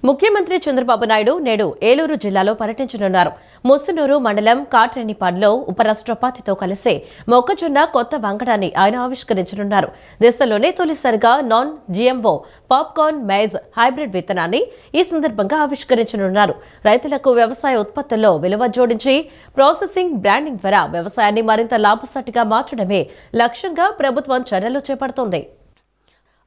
ముఖ్యమంత్రి చంద్రబాబు నాయుడు నేడు ఏలూరు జిల్లాలో పర్యటించనున్నారు. ముసునూరు మండలం కాట్రేనిపాడులో ఉపరాష్ట్రపతితో కలిసి మొక్కజొన్న కొత్త వంగడాన్ని ఆయన ఆవిష్కరించనున్నారు. దేశంలోనే తొలిసారిగా non GMO popcorn maize hybrid విత్తనాన్ని ఈ సందర్భంగా ఆవిష్కరించనున్నారు. రైతులకు వ్యవసాయ ఉత్పత్తుల్లో విలువ జోడించి ప్రాసెసింగ్, బ్రాండింగ్ ద్వారా వ్యవసాయాన్ని మరింత లాభసాటిగా మార్చడమే లక్ష్యంగా ప్రభుత్వం చర్యలు చేపడుతోంది.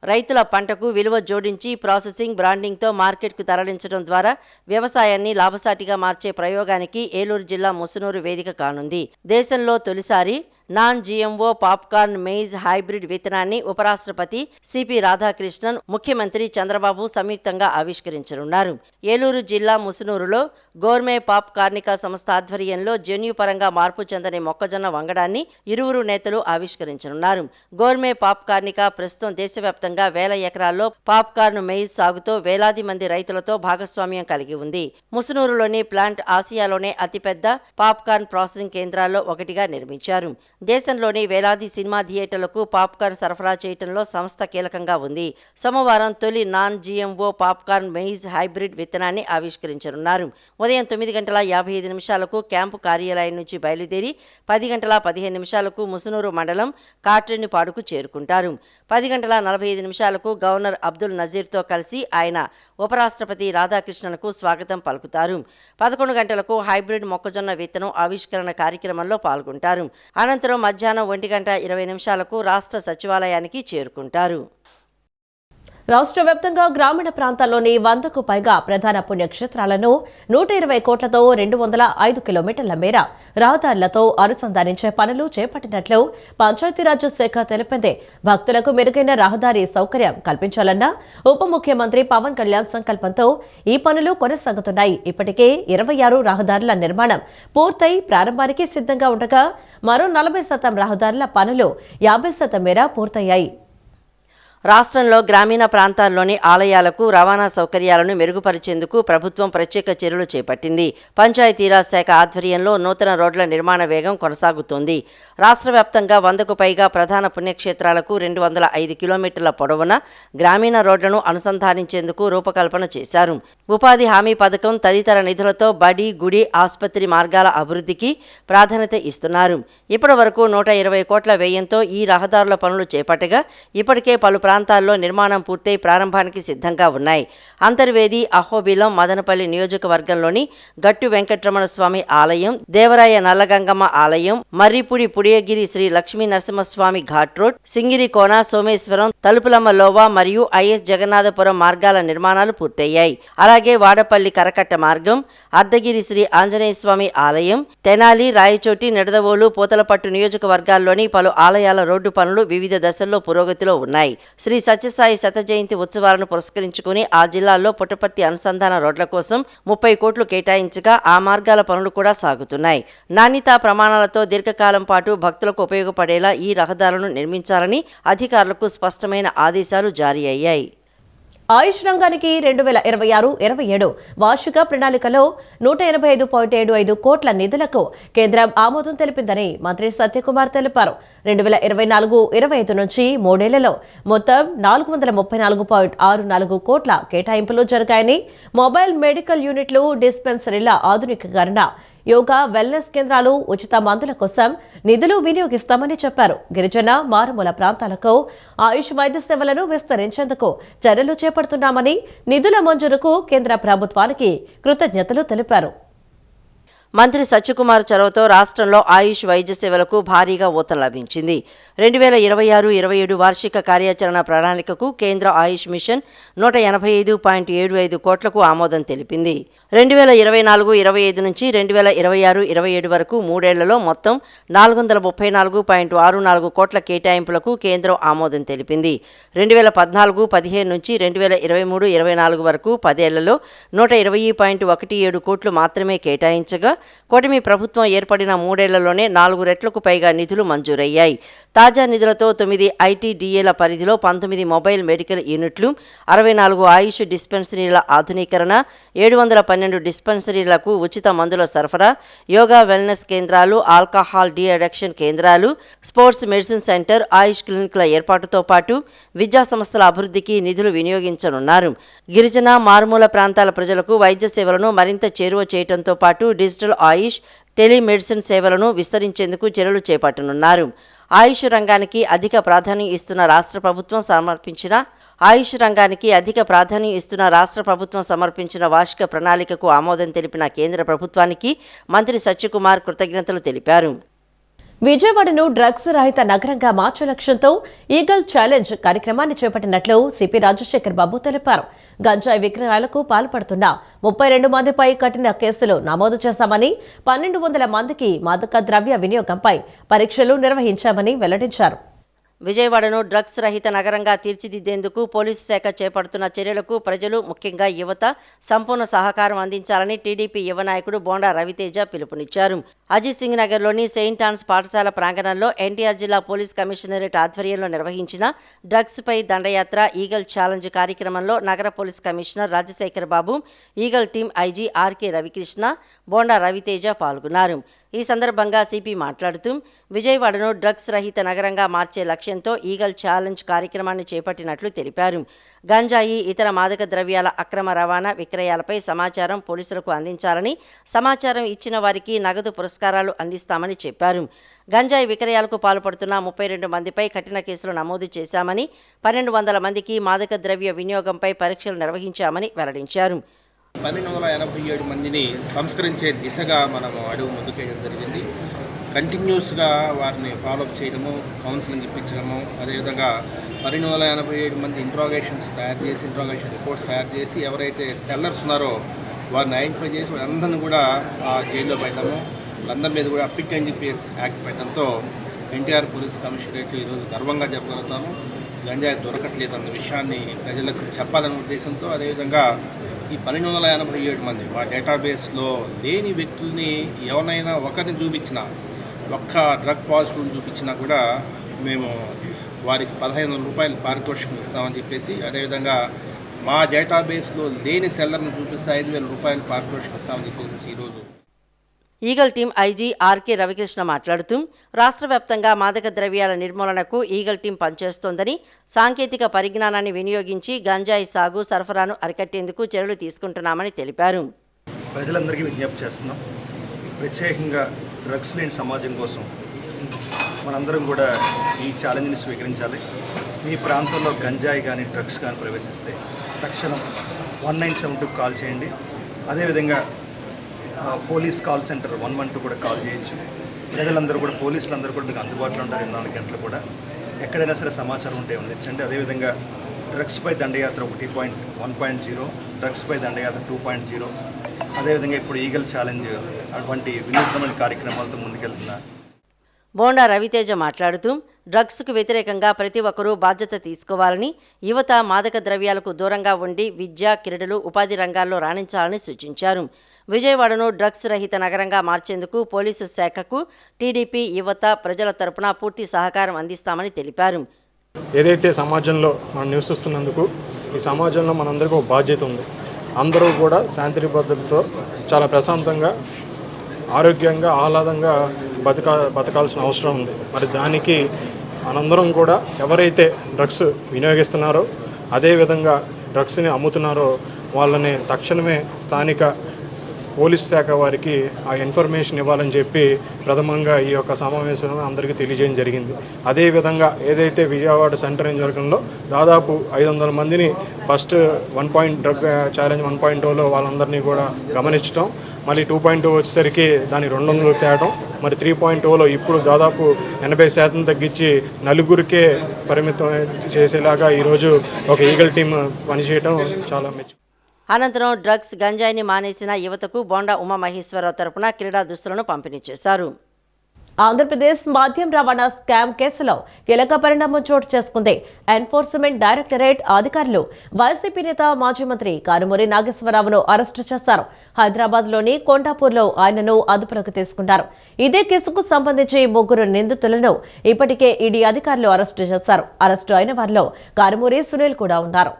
రైతుల పంటకు విలువ జోడించి ప్రాసెసింగ్, బ్రాండింగ్తో మార్కెట్కు తరలించడం ద్వారా వ్యవసాయాన్ని లాభసాటిగా మార్చే ప్రయోగానికి ఏలూరు జిల్లా ముసునూరు వేదిక కానుంది. దేశంలో తొలిసారి non GMO popcorn maize hybrid విత్తనాన్ని ఉపరాష్ట్రపతి సిపి రాధాకృష్ణన్, ముఖ్యమంత్రి చంద్రబాబు సంయుక్తంగా ఆవిష్కరించనున్నారు. ఏలూరు జిల్లా ముసునూరులో గోర్మే పాప్ కార్నికా సంస్థ ఆధ్వర్యంలో జన్యుపరంగా మార్పు చెందని మొక్కజొన్న వంగడాన్ని ఇరువురు నేతలు ఆవిష్కరించనున్నారు. గోర్మే పాప్ కార్నికా ప్రస్తుతం దేశవ్యాప్తంగా వేల ఎకరాల్లో పాప్కార్న్ మెయిజ్ సాగుతో వేలాది మంది రైతులతో భాగస్వామ్యం కలిగి ఉంది. ముసునూరులోని ప్లాంట్ ఆసియాలోనే అతిపెద్ద పాప్కార్న్ ప్రాసెసింగ్ కేంద్రాల్లో ఒకటిగా నిర్మించారు. దేశంలోని వేలాది సినిమా థియేటర్లకు పాప్కార్న్ సరఫరా చేయడంలో సంస్థ కీలకంగా ఉంది. సోమవారం తొలి non GMO popcorn maize hybrid విత్తనాన్ని ఆవిష్కరించనున్నారు. ఉదయం 9:55 క్యాంపు కార్యాలయం నుంచి బయలుదేరి 10:15 ముసునూరు మండలం కాట్రేనిపాడుకు చేరుకుంటారు. 10:45 గవర్నర్ అబ్దుల్ నజీర్తో కలిసి ఆయన ఉపరాష్ట్రపతి రాధాకృష్ణన్కు స్వాగతం పలుకుతారు. 11 గంటలకు హైబ్రిడ్ మొక్కజొన్న విత్తనం ఆవిష్కరణ కార్యక్రమంలో పాల్గొంటారు. అనంతరం మధ్యాహ్నం 1:20 రాష్ట్ర సచివాలయానికి చేరుకుంటారు. రాష్ట్ర వ్యాప్తంగా గ్రామీణ ప్రాంతాల్లోని 100కు పైగా ప్రధాన పుణ్యక్షేత్రాలను 120 కోట్లతో 205 కిలోమీటర్ల మేర రహదారులతో అనుసంధానించే పనులు చేపట్టినట్లు పంచాయతీరాజ్ శాఖ తెలిపింది. భక్తులకు మెరుగైన రహదారి సౌకర్యం కల్పించాలన్న ఉప ముఖ్యమంత్రి పవన్ కళ్యాణ్ సంకల్పంతో ఈ పనులు కొనసాగుతున్నాయి. ఇప్పటికే 26 రహదారుల నిర్మాణం పూర్తయి ప్రారంభానికి సిద్ధంగా ఉండగా మరో 40% రహదారుల పనులు 50% మేర పూర్తయ్యాయి. రాష్ట్రంలో గ్రామీణ ప్రాంతాల్లోని ఆలయాలకు రవాణా సౌకర్యాలను మెరుగుపరిచేందుకు ప్రభుత్వం ప్రత్యేక చర్యలు చేపట్టింది. పంచాయతీరాజ్ శాఖ ఆధ్వర్యంలో నూతన రోడ్ల నిర్మాణ వేగం కొనసాగుతోంది. రాష్ట్ర వ్యాప్తంగా 100కు పైగా ప్రధాన పుణ్యక్షేత్రాలకు 205 కిలోమీటర్ల పొడవున గ్రామీణ రోడ్లను అనుసంధానించేందుకు రూపకల్పన చేశారు. ఉపాధి హామీ పథకం తదితర నిధులతో బడి, గుడి, ఆసుపత్రి మార్గాల అభివృద్ధికి ప్రాధాన్యత ఇస్తున్నారు. ఇప్పటి వరకు 120 కోట్ల వ్యయంతో ఈ రహదారుల పనులు చేపట్టగా ఇప్పటికే పలు ప్రాంతాల్లో నిర్మాణం పూర్తయి ప్రారంభానికి సిద్ధంగా ఉన్నాయి. అంతర్వేది, అహోబిలం, మదనపల్లి నియోజకవర్గంలోని గట్టు వెంకటరమణ స్వామి ఆలయం, దేవరాయ నల్లగంగమ్మ ఆలయం, మర్రిపూడి పుడియగిరి శ్రీ లక్ష్మీ నరసింహస్వామి ఘాట్ రోడ్, సింగిరికోన, సోమేశ్వరం, తలుపులమ్మ లోవా మరియు ఐఎస్ జగన్నాథపురం మార్గాల నిర్మాణాలు పూర్తయ్యాయి. అలాగే వాడపల్లి కరకట్ట మార్గం, అర్ధగిరి శ్రీ ఆంజనేయ స్వామి ఆలయం, తెనాలి, రాయచోటి, నిడదవోలు, పూతలపట్టు నియోజకవర్గాల్లోని పలు ఆలయాల రోడ్డు పనులు వివిధ దశల్లో పురోగతిలో ఉన్నాయి. శ్రీ సత్యసాయి శత జయంతి ఉత్సవాలను పురస్కరించుకుని ఆ జిల్లాల్లో పుట్టపర్తి అనుసంధాన రోడ్ల కోసం 30 కోట్లు కేటాయించగా ఆ మార్గాల పనులు కూడా సాగుతున్నాయి. నాణ్యతా ప్రమాణాలతో దీర్ఘకాలం పాటు భక్తులకు ఉపయోగపడేలా ఈ రహదారులను నిర్మించాలని అధికారులకు స్పష్టమైన ఆదేశాలు జారీ అయ్యాయి. ఆయుష్ రంగానికి 2026-27 వార్షిక ప్రణాళికలో 185.75 కోట్ల నిధులకు కేంద్రం ఆమోదం తెలిపిందని మంత్రి సత్యకుమార్ తెలిపారు. 2024-25 నుంచి మూడేళ్లలో మొత్తం 434.64 కోట్ల కేటాయింపులు జరిగాయని, మొబైల్ మెడికల్ యూనిట్లు, డిస్పెన్సరీల ఆధునికీకరణ, యోగా, వెల్నెస్ కేంద్రాలు, ఉచిత మందుల కోసం నిధులు వినియోగిస్తామని చెప్పారు. గిరిజన, మారుమూల ప్రాంతాలకు ఆయుష్ వైద్య సేవలను విస్తరించేందుకు చర్యలు చేపడుతున్నామని, నిధుల మంజూరుకు కేంద్ర ప్రభుత్వానికి కృతజ్ఞతలు తెలిపారు. మంత్రి సత్యకుమార్ చొరవతో రాష్ట్రంలో ఆయుష్ వైద్య సేవలకు భారీగా ఊతం లభించింది. 2026-27 వార్షిక కార్యాచరణ ప్రణాళికకు కేంద్ర ఆయుష్ మిషన్ 185.75 కోట్లకు ఆమోదం తెలిపింది. 2024-25 నుంచి 2026-27 వరకు మూడేళ్లలో మొత్తం 434.64 కోట్ల కేటాయింపులకు కేంద్రం ఆమోదం తెలిపింది. 2014-15 నుంచి 2023-24 వరకు 10 ఏళ్లలో 120.17 కోట్లు మాత్రమే కేటాయించగా కూటమి ప్రభుత్వం ఏర్పడిన మూడేళ్లలోనే 4 రెట్లకు పైగా నిధులు మంజూరయ్యాయి. తాజా నిధులతో 9 ఐటీడీఏల పరిధిలో 19 మొబైల్ మెడికల్ యూనిట్లు, 64 ఆయుష్ డిస్పెన్సరీల ఆధునీకరణ, 712 డిస్పెన్సరీలకు ఉచిత మందుల సరఫరా, యోగా వెల్నెస్ కేంద్రాలు, ఆల్కహాల్ డీ అడిక్షన్ కేంద్రాలు, స్పోర్ట్స్ మెడిసిన్ సెంటర్, ఆయుష్ క్లినిక్ల ఏర్పాటుతో పాటు విద్యా సంస్థల అభివృద్ధికి నిధులు వినియోగించనున్నారు. గిరిజన మారుమూల ప్రాంతాల ప్రజలకు వైద్య సేవలను మరింత చేరువ చేయడంతో పాటు డిజిటల్ ఆయుష్, టెలిమెడిసిన్ సేవలను విస్తరించేందుకు చర్యలు చేపట్టనున్నారు. ఆయుష్ రంగానికి అధిక ప్రాధాన్యం ఇస్తున్న రాష్ట్ర ప్రభుత్వం సమర్పించిన వార్షిక ప్రణాళికకు ఆమోదం తెలిపిన కేంద్ర ప్రభుత్వానికి మంత్రి సత్యకుమార్ కృతజ్ఞతలు తెలిపారు. విజయవాడను డ్రగ్స్ రహిత నగరంగా మార్చే లక్ష్యంతో ఈగల్ ఛాలెంజ్ కార్యక్రమాన్ని చేపట్టినట్లు సిపి రాజశేఖర్ బాబు తెలిపారు. గంజాయి విక్రయాలకు పాల్పడుతున్న 32 మందిపై కఠిన కేసులు నమోదు చేశామని, 1200 మందికి మాదక ద్రవ్య వినియోగంపై పరీక్షలు నిర్వహించామని వెల్లడించారు. విజయవాడను డ్రగ్స్ రహిత నగరంగా తీర్చిదిద్దేందుకు పోలీసు శాఖ చేపడుతున్న చర్యలకు ప్రజలు, ముఖ్యంగా యువత సంపూర్ణ సహకారం అందించాలని టీడీపీ యువ నాయకుడు బోండా రవితేజ పిలుపునిచ్చారు. అజిత్ సింగ్ నగర్లోని సెయింట్ ఆన్స్ పాఠశాల ప్రాంగణంలో ఎన్టీఆర్ జిల్లా పోలీస్ కమిషనరేట్ ఆధ్వర్యంలో నిర్వహించిన డ్రగ్స్ పై దండయాత్ర ఈగల్ ఛాలెంజ్ కార్యక్రమంలో నగర police commissioner Rajasekhar Babu, eagle team IG RK Ravikrishna, Bonda Ravi Teja పాల్గొన్నారు. ఈ సందర్భంగా సిపి మాట్లాడుతూ విజయవాడను డ్రగ్స్ రహిత నగరంగా మార్చే లక్ష్యంతో ఈగల్ ఛాలెంజ్ కార్యక్రమాన్ని చేపట్టినట్లు తెలిపారు. గంజాయి, ఇతర మాదక ద్రవ్యాల అక్రమ రవాణా, విక్రయాలపై సమాచారం పోలీసులకు అందించాలని, సమాచారం ఇచ్చిన వారికి నగదు పురస్కారాలు అందిస్తామని చెప్పారు. గంజాయి విక్రయాలకు పాల్పడుతున్న 32 మందిపై కఠిన కేసులు నమోదు చేశామని, 1200 మందికి మాదక ద్రవ్య వినియోగంపై పరీక్షలు నిర్వహించామని వెల్లడించారు. 1287 మందిని సంస్కరించే దిశగా మనము అడుగు ముందుకేయడం జరిగింది. కంటిన్యూస్గా వారిని ఫాలోఅప్ చేయడము, కౌన్సిలింగ్ ఇప్పించడము, అదేవిధంగా 1287 మంది ఇంట్రాగేషన్ రిపోర్ట్స్ తయారు చేసి ఎవరైతే సెల్లర్స్ ఉన్నారో వారిని ఐడెంటిఫై చేసి వాళ్ళందరినీ కూడా జైల్లో పెట్టడము, వాళ్ళందరి మీద కూడా పిక్ అండ్ పిఎస్ యాక్ట్ పెట్టడంతో ఎన్టీఆర్ పోలీస్ కమిషనరేట్లు ఈరోజు గర్వంగా చెప్పగలుగుతాము. గంజాయి దొరకట్లేదు అన్న విషయాన్ని ప్రజలకు చెప్పాలనే ఉద్దేశంతో, అదేవిధంగా ఈ 1287 మంది మా డేటాబేస్లో లేని వ్యక్తుల్ని ఎవరైనా ఒకరిని చూపించినా, ఒక్క డ్రగ్ పాజిటివ్ని చూపించినా కూడా మేము వారికి 1500 రూపాయలు పారితోషికం ఇస్తామని చెప్పేసి, అదేవిధంగా మా డేటాబేస్లో లేని సెల్లర్ను చూపిస్తే 5000 రూపాయలు పారితోషికం ఇస్తామని చెప్పేసి ఈరోజు Eagle team IG RK Ravikrishna మాట్లాడుతూ రాష్ట్ర వ్యాప్తంగా మాదక ద్రవ్యాల నిర్మూలనకు ఈగల్ టీం పనిచేస్తోందని, సాంకేతిక పరిజ్ఞానాన్ని వినియోగించి గంజాయి సాగు, సరఫరాను అరికట్టేందుకు చర్యలు తీసుకుంటున్నామని తెలిపారు. ప్రజలందరికీ విజ్ఞప్తి చేస్తున్నాం. ప్రత్యేకంగా డ్రగ్స్ లేని సమాజం కోసం మనందరం కూడా ఈ ఛాలెంజ్ని స్వీకరించాలి. మీ ప్రాంతంలో గంజాయి కానీ డ్రగ్స్ కానీ ప్రవేశిస్తే తక్షణం 1972 కాల్ చేయండి. అదేవిధంగా పోలీస్ కాల్ సెంటర్ 112 కూడా కాల్ చేయొచ్చు. ప్రజలందరూ కూడా, పోలీసులందరూ కూడా మీకు అందుబాటులో ఉంటారు 24 గంటలు కూడా. ఎక్కడైనా సరే సమాచారం ఉంటే అందించండి. అదేవిధంగా డ్రగ్స్పై దండయాత్ర 1.0, డ్రగ్స్పై దండయాత్ర 2.0, అదేవిధంగా ఇప్పుడు ఈగల్ ఛాలెంజ్ అటువంటి వినూత్నమైన కార్యక్రమాలతో ముందుకెళ్తున్నారు. బోండా రవితేజ మాట్లాడుతూ డ్రగ్స్కు వ్యతిరేకంగా ప్రతి ఒక్కరూ బాధ్యత తీసుకోవాలని, యువత మాదక ద్రవ్యాలకు దూరంగా ఉండి విద్య, క్రీడలు, ఉపాధి రంగాల్లో రాణించాలని సూచించారు. విజయవాడను డ్రగ్స్ రహిత నగరంగా మార్చేందుకు పోలీసు శాఖకు టీడీపీ, యువత, ప్రజల తరపున పూర్తి సహకారం అందిస్తామని తెలిపారు. ఏదైతే సమాజంలో మనం నివసిస్తున్నందుకు ఈ సమాజంలో మనందరికీ ఒక బాధ్యత ఉంది. అందరూ కూడా శాంతి భద్రతతో చాలా ప్రశాంతంగా, ఆరోగ్యంగా, ఆహ్లాదంగా బతకాల్సిన అవసరం ఉంది. మరి దానికి మనందరం కూడా ఎవరైతే డ్రగ్స్ వినియోగిస్తున్నారో, అదేవిధంగా డ్రగ్స్ని అమ్ముతున్నారో వాళ్ళని తక్షణమే స్థానిక పోలీస్ శాఖ వారికి ఆ ఇన్ఫర్మేషన్ ఇవ్వాలని చెప్పి ప్రథమంగా ఈ యొక్క సమావేశంలో అందరికీ తెలియజేయడం జరిగింది. అదేవిధంగా ఏదైతే విజయవాడ సెంటర్ జరగడంలో దాదాపు 500 మందిని ఫస్ట్ డ్రగ్ ఛాలెంజ్ 1.0లో వాళ్ళందరినీ కూడా గమనించడం, మళ్ళీ 2.0 వచ్చేసరికి దాన్ని 200 తేవడం, మరి 3.0లో ఇప్పుడు దాదాపు 80% తగ్గించి 4గురికే పరిమితం చేసేలాగా ఈరోజు ఒక ఈగల్ టీం పనిచేయడం చాలా మెచ్చు. అనంతరం డ్రగ్స్, గంజాయిని మానేసిన యువతకు బోండా ఉమామహేశ్వరరావు తరపున క్రీడా దుస్తులను పంపిణీ చేశారు. ఆంధ్రప్రదేశ్ మద్యం రవాణా స్కామ్ కేసులో కీలక పరిణామం చోటు చేసుకుంది. ఎన్ఫోర్స్మెంట్ డైరెక్టరేట్ అధికారులు వైసీపీ నేత, మాజీ మంత్రి కారుమూరి నాగేశ్వరరావును అరెస్టు చేశారు. హైదరాబాద్లోని కొండాపూర్లో ఆయనను అదుపులోకి తీసుకున్నారు. ఇదే కేసుకు సంబంధించి 3 నిందితులను ఇప్పటికే ఈడీ అధికారులు అరెస్టు చేశారు. అరెస్టు అయిన వారిలో కారుమూరి సునీల్ కూడా ఉన్నారు.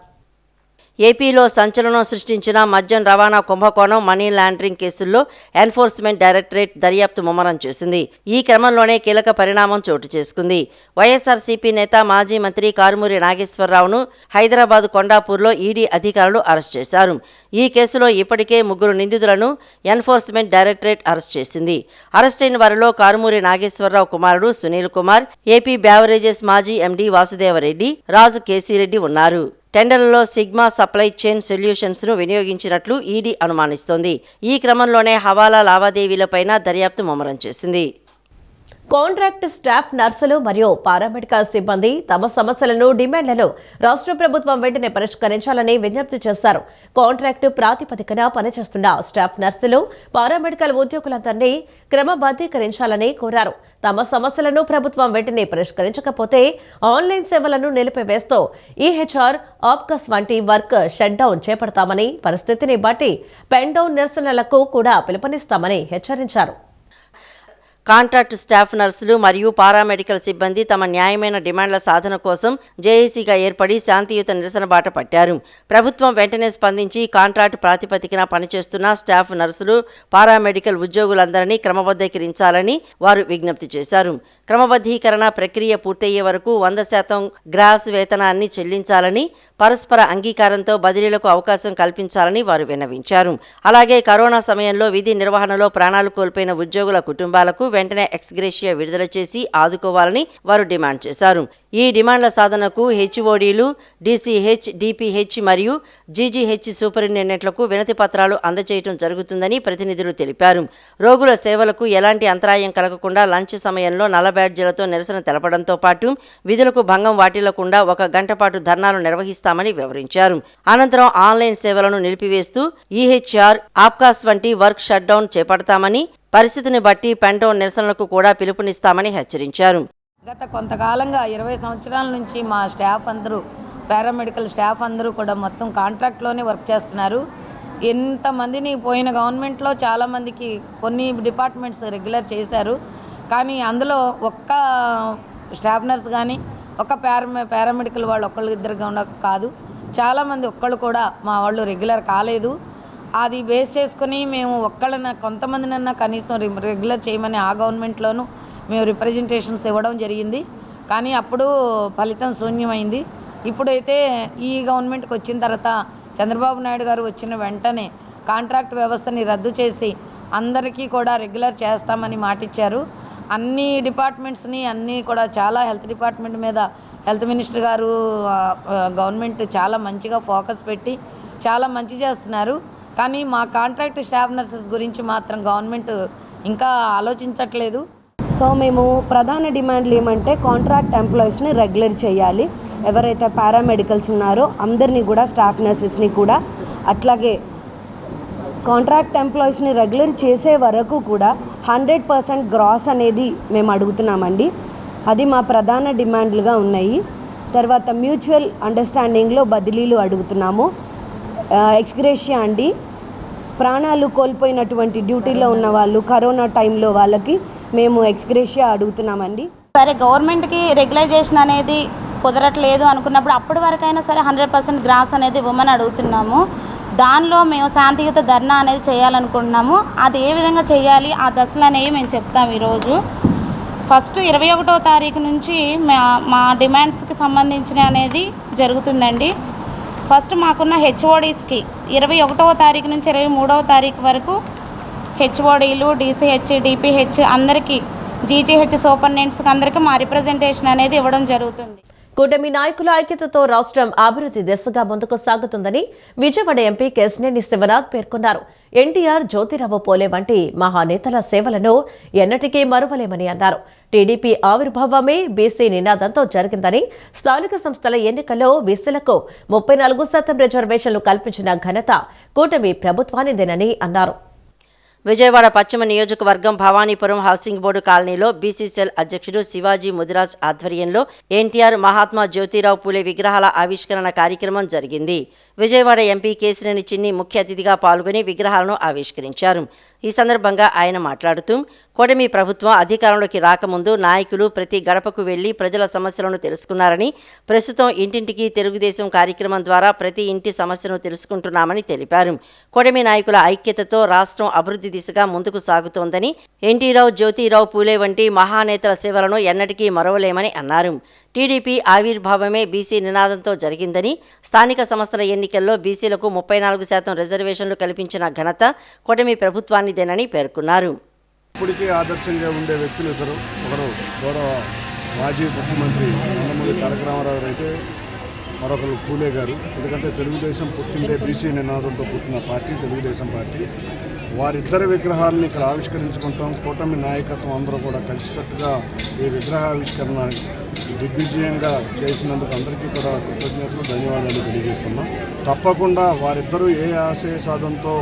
ఏపీలో సంచలనం సృష్టించిన మద్యం రవాణా కుంభకోణం మనీ లాండరింగ్ కేసుల్లో ఎన్ఫోర్స్మెంట్ డైరెక్టరేట్ దర్యాప్తు ముమ్మరం చేసింది. ఈ క్రమంలోనే కీలక పరిణామం చోటు చేసుకుంది. వైఎస్ఆర్సీపీ నేత మాజీ మంత్రి కారుమూరి నాగేశ్వరరావును హైదరాబాద్ కొండాపూర్లో ఈడీ అధికారులు అరెస్ట్ చేశారు. ఈ కేసులో ఇప్పటికే 3 నిందితులను ఎన్ఫోర్స్మెంట్ డైరెక్టరేట్ అరెస్ట్ చేసింది. అరెస్టైన వారిలో కారుమూరి నాగేశ్వరరావు కుమారుడు సునీల్ కుమార్, ఏపీ బ్యావరేజెస్ మాజీ ఎండీ వాసుదేవరెడ్డి, రాజు కేసీరెడ్డి ఉన్నారు. టెండర్లలో సిగ్మా సప్లై చైన్ సొల్యూషన్స్ను వినియోగించినట్లు ఈడీ అనుమానిస్తోంది. ఈ క్రమంలోనే హవాలా లావాదేవీలపైన దర్యాప్తు ముమ్మరం చేసింది. కాంట్రాక్ట్ స్టాఫ్ నర్సులు మరియు పారామెడికల్ సిబ్బంది తమ సమస్యలను డిమాండ్లను రాష్ట్ర ప్రభుత్వం వెంటనే పరిష్కరించాలని విజ్ఞప్తి చేశారు. కాంట్రాక్టు ప్రాతిపదికన పనిచేస్తున్న స్టాఫ్ నర్సులు, పారామెడికల్ ఉద్యోగులందరినీ క్రమబద్ధీకరించాలని కోరారు. తమ సమస్యలను ప్రభుత్వం వెంటనే పరిష్కరించకపోతే ఆన్లైన్ సేవలను నిలిపివేస్తూ ఈహెచ్ఆర్, ఆప్కస్ వంటి వర్క్ షట్ డౌన్ చేపడతామని, పరిస్థితిని బట్టి పెన్ డౌన్ నిరసనలకు కూడా పిలుపునిస్తామని హెచ్చరించారు. కాంట్రాక్ట్ స్టాఫ్ నర్సులు మరియు పారామెడికల్ సిబ్బంది తమ న్యాయమైన డిమాండ్ల సాధన కోసం జేఏసీగా ఏర్పడి శాంతియుత నిరసన బాట పట్టారు. ప్రభుత్వం వెంటనే స్పందించి కాంట్రాక్ట్ ప్రాతిపదికన పనిచేస్తున్న స్టాఫ్ నర్సులు, పారామెడికల్ ఉద్యోగులందరినీ క్రమబద్ధీకరించాలని వారు విజ్ఞప్తి చేశారు. క్రమబద్ధీకరణ ప్రక్రియ పూర్తయ్యే వరకు 100% గ్రాస్ వేతనాన్ని చెల్లించాలని, పరస్పర అంగీకారంతో బదిలీలకు అవకాశం కల్పించాలని వారు విన్నవించారు. అలాగే కరోనా సమయంలో విధి నిర్వహణలో ప్రాణాలు కోల్పోయిన ఉద్యోగుల కుటుంబాలకు వెంటనే ఎక్స్గ్రేషియా విడుదల చేసి ఆదుకోవాలని వారు డిమాండ్ చేశారు. ఈ డిమాండ్ల సాధనకు హెచ్ఓడీలు, డీసీహెచ్, డిపిహెచ్ మరియు జీజీహెచ్ సూపరింటెండెంట్లకు వినతి పత్రాలు అందజేయడం జరుగుతుందని ప్రతినిధులు తెలిపారు. రోగుల సేవలకు ఎలాంటి అంతరాయం కలగకుండా లంచ్ సమయంలో నల్ల బ్యాడ్జీలతో నిరసన తెలపడంతో పాటు విధులకు భంగం వాటిల్లకుండా 1 గంట పాటు ధర్నాలు నిర్వహిస్తామని వివరించారు. అనంతరం ఆన్లైన్ సేవలను నిలిపివేస్తూ ఈహెచ్ఆర్, ఆప్కాస్ వంటి వర్క్ షట్ డౌన్ చేపడతామని, పరిస్థితిని బట్టి పెన్ డౌన్ నిరసనలకు కూడా పిలుపునిస్తామని హెచ్చరించారు. గత కొంతకాలంగా 20 సంవత్సరాల నుంచి మా స్టాఫ్ అందరూ, పారామెడికల్ స్టాఫ్ అందరూ కూడా మొత్తం కాంట్రాక్ట్లోనే వర్క్ చేస్తున్నారు. ఎంతమందిని పోయిన గవర్నమెంట్లో చాలామందికి కొన్ని డిపార్ట్మెంట్స్ రెగ్యులర్ చేశారు. కానీ అందులో ఒక్క స్టాఫ్ నర్స్ కానీ, ఒక్క పారామెడికల్ వాళ్ళు ఒక్కళ్ళిద్దరు కాదు, చాలామంది ఒక్కళ్ళు కూడా మా వాళ్ళు రెగ్యులర్ కాలేదు. అది బేస్ చేసుకుని మేము కొంతమందినన్నా కనీసం రెగ్యులర్ చేయమని ఆ గవర్నమెంట్లోనూ మేము రిప్రజెంటేషన్స్ ఇవ్వడం జరిగింది. కానీ అప్పుడు ఫలితం శూన్యమైంది. ఇప్పుడైతే ఈ గవర్నమెంట్కి వచ్చిన తర్వాత చంద్రబాబు నాయుడు గారు వచ్చిన వెంటనే కాంట్రాక్ట్ వ్యవస్థని రద్దు చేసి అందరికీ కూడా రెగ్యులర్ చేస్తామని మాటిచ్చారు. అన్ని డిపార్ట్మెంట్స్ని అన్నీ కూడా చాలా హెల్త్ డిపార్ట్మెంట్ మీద హెల్త్ మినిస్టర్ గారు, గవర్నమెంట్ చాలా మంచిగా ఫోకస్ పెట్టి చాలా మంచి చేస్తున్నారు. కానీ మా కాంట్రాక్ట్ స్టాఫ్ నర్సెస్ గురించి మాత్రం గవర్నమెంట్ ఇంకా ఆలోచించట్లేదు. సో మేము ప్రధాన డిమాండ్లు ఏమంటే కాంట్రాక్ట్ ఎంప్లాయీస్ని రెగ్యులర్ చేయాలి. ఎవరైతే పారామెడికల్స్ ఉన్నారో అందరినీ కూడా, స్టాఫ్ నర్సెస్ని కూడా, అట్లాగే కాంట్రాక్ట్ ఎంప్లాయీస్ని రెగ్యులర్ చేసే వరకు కూడా 100% గ్రాస్ అనేది మేము అడుగుతున్నామండి. అది మా ప్రధాన డిమాండ్లుగా ఉన్నాయి. తర్వాత మ్యూచువల్ అండర్స్టాండింగ్లో బదిలీలు అడుగుతున్నాము. ఎక్స్గ్రేషియా అండి, ప్రాణాలు కోల్పోయినటువంటి డ్యూటీలో ఉన్న వాళ్ళు, కరోనా టైంలో వాళ్ళకి మేము ఎక్స్గ్రేషియా అడుగుతున్నామండి. సరే, గవర్నమెంట్కి రెగ్యులైజేషన్ అనేది కుదరట్లేదు అనుకున్నప్పుడు అప్పటి వరకైనా సరే 100% గ్రాస్ అనేది ఇవ్వమని అడుగుతున్నాము. దానిలో మేము శాంతియుత ధర్నా అనేది చేయాలనుకుంటున్నాము. అది ఏ విధంగా చేయాలి, ఆ దశలు అనేవి మేము చెప్తాము. ఈరోజు ఫస్ట్ 21వ తారీఖు నుంచి మా డిమాండ్స్కి సంబంధించిన అనేది జరుగుతుందండి. ఫస్ట్ మాకున్న హెచ్ఓడీస్కి 21వ తారీఖు నుంచి 23వ తారీఖు వరకు హెచ్ఓడీలు, డీసీహెచ్, డిపిహెచ్ అందరికీ, జీజీహెచ్ సూపరింటెండెంట్స్కి అందరికీ మా రిప్రజెంటేషన్ అనేది ఇవ్వడం జరుగుతుంది. కూటమి నాయకుల ఐక్యతతో రాష్ట్రం అభివృద్ధి దిశగా ముందుకు సాగుతుందని విజయవాడ ఎంపీ కేశినేని శివనాథ్ పేర్కొన్నారు. ఎన్టీఆర్, జ్యోతిరావు పూలే వంటి మహానేతల సేవలను ఎన్నటికీ మరువలేమని అన్నారు. టీడీపీ ఆవిర్భావమే బీసీ నినాదంతో జరిగిందని, స్థానిక సంస్థల ఎన్నికల్లో బీసీలకు 34% రిజర్వేషన్లు కల్పించిన ఘనత కూటమి ప్రభుత్వానిదేనని అన్నారు. విజయవాడ పశ్చిమ నియోజకవర్గం భవానీపురం హౌసింగ్ బోర్డు కాలనీలో బీసీసీఎల్ అధ్యక్షుడు శివాజీ ముదిరాజ్ ఆధ్వర్యంలో ఎన్టీఆర్, మహాత్మా జ్యోతిరావు పూలే విగ్రహాల ఆవిష్కరణ కార్యక్రమం జరిగింది. విజయవాడ ఎంపీ కేశినేని చిన్ని ముఖ్య అతిథిగా పాల్గొని విగ్రహాలను ఆవిష్కరించారు. ఈ సందర్భంగా ఆయన మాట్లాడుతూ కూటమి ప్రభుత్వం అధికారంలోకి రాకముందు నాయకులు ప్రతి గడపకు వెళ్లి ప్రజల సమస్యలను తెలుసుకున్నారని, ప్రస్తుతం ఇంటింటికి తెలుగుదేశం కార్యక్రమం ద్వారా ప్రతి ఇంటి సమస్యను తెలుసుకుంటున్నామని తెలిపారు. కూటమి నాయకుల ఐక్యతతో రాష్ట్రం అభివృద్ధి దిశగా ముందుకు సాగుతోందని, ఎన్టీరావు, జ్యోతిరావు పూలే వంటి మహానేతల సేవలను ఎన్నటికీ మరవలేమని అన్నారు. టీడీపీ ఆవిర్భావమే బీసీ నినాదంతో జరిగిందని, స్థానిక సంస్థల ఎన్నికల్లో బీసీలకు 34% రిజర్వేషన్లు కల్పించిన ఘనత కూటమి ప్రభుత్వానిదేనని పేర్కొన్నారు. ఇప్పటికీ ఆదర్శంగా ఉండే వ్యక్తులు ఇద్దరు. ఒకరు గౌరవ మాజీ ముఖ్యమంత్రి నందమూరి తారక రామారావు అయితే మరొకరు పూలే గారు. ఎందుకంటే తెలుగుదేశం పుట్టిందే బీసీ నినాదంతో పుట్టిన పార్టీ తెలుగుదేశం పార్టీ. వారిద్దరి విగ్రహాలను ఇక్కడ ఆవిష్కరించుకుంటాం. కూటమి నాయకత్వం అందరూ కూడా కలిసికట్టుగా ఈ విగ్రహావిష్కరణ దిగ్విజయంగా చేసినందుకు అందరికీ కూడా కృతజ్ఞతలు, ధన్యవాదాలు తెలియజేస్తున్నాం. తప్పకుండా వారిద్దరూ ఏ ఆశయ సాధనతో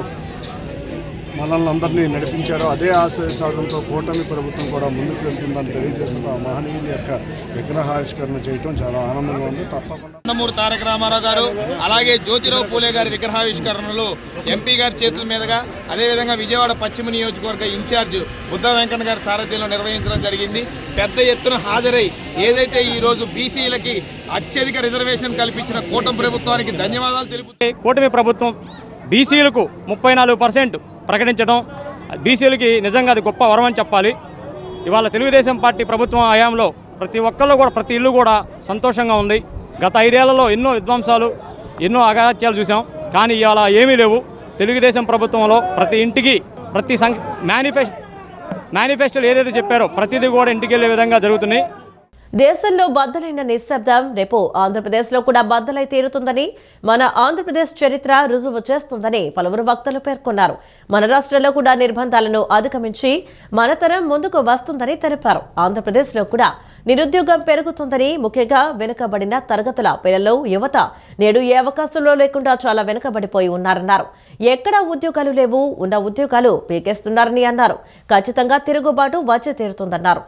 మనల్ని అందరినీ నడిపించారో అదే ఆశయ సాధనతో కూటమి ప్రభుత్వం కూడా ముందుకు వెళ్తుందని తెలియజేస్తూ ఆ మహనీయుల యొక్క విగ్రహావిష్కరణ చేయడం చాలా ఆనందంగా ఉంది. తప్పకుండా నందమూరి తారక రామారావు గారు అలాగే జ్యోతిరావు పూలే గారి విగ్రహావిష్కరణలు ఎంపీ గారి చేతుల మీదుగా, అదేవిధంగా విజయవాడ పశ్చిమ నియోజకవర్గ ఇన్ఛార్జ్ బుద్ధ వెంకన్న గారి సారథ్యంలో నిర్వహించడం జరిగింది. పెద్ద ఎత్తున హాజరై ఏదైతే ఈరోజు బీసీలకి అత్యధిక రిజర్వేషన్ కల్పించిన కూటమి ప్రభుత్వానికి ధన్యవాదాలు తెలుపుతూ, కూటమి ప్రభుత్వం బీసీలకు 34% ప్రకటించడం బీసీలకి నిజంగా అది గొప్ప వరం అని చెప్పాలి. ఇవాళ తెలుగుదేశం పార్టీ ప్రభుత్వం హయాంలో ప్రతి ఒక్కళ్ళు కూడా, ప్రతి ఇల్లు కూడా సంతోషంగా ఉంది. గత 5 ఏళ్లలో ఎన్నో విధ్వంసాలు, ఎన్నో అగాత్యాలు చూసాం. కానీ ఇవాళ ఏమీ లేవు. తెలుగుదేశం ప్రభుత్వంలో ప్రతి ఇంటికి ప్రతి మేనిఫెస్టోలు ఏదైతే చెప్పారో ప్రతిదీ కూడా ఇంటికి వెళ్ళే విధంగా జరుగుతున్నాయి. దేశంలో బద్దలైన నిశ్శబ్దం రేపు ఆంధ్రప్రదేశ్లో కూడా బద్దలై తీరుతుందని, మన ఆంధ్రప్రదేశ్ చరిత్ర రుజువు చేస్తుందని పలువురు వక్తలు పేర్కొన్నారు. మన రాష్ట్రంలో కూడా నిర్బంధాలను అధిగమించి మన తరం ముందుకు వస్తుందని తెలిపారు. ఆంధ్రప్రదేశ్లో కూడా నిరుద్యోగం పెరుగుతుందని, ముఖ్యంగా వెనుకబడిన తరగతుల పిల్లలు, యువత నేడు ఏ అవకాశంలో లేకుండా చాలా వెనుకబడిపోయి ఉన్నారన్నారు. ఎక్కడా ఉద్యోగాలు లేవు, ఉన్న ఉద్యోగాలు పీకేస్తున్నారని అన్నారు. ఖచ్చితంగా తిరుగుబాటు వచ్చి తీరుతుందన్నారు.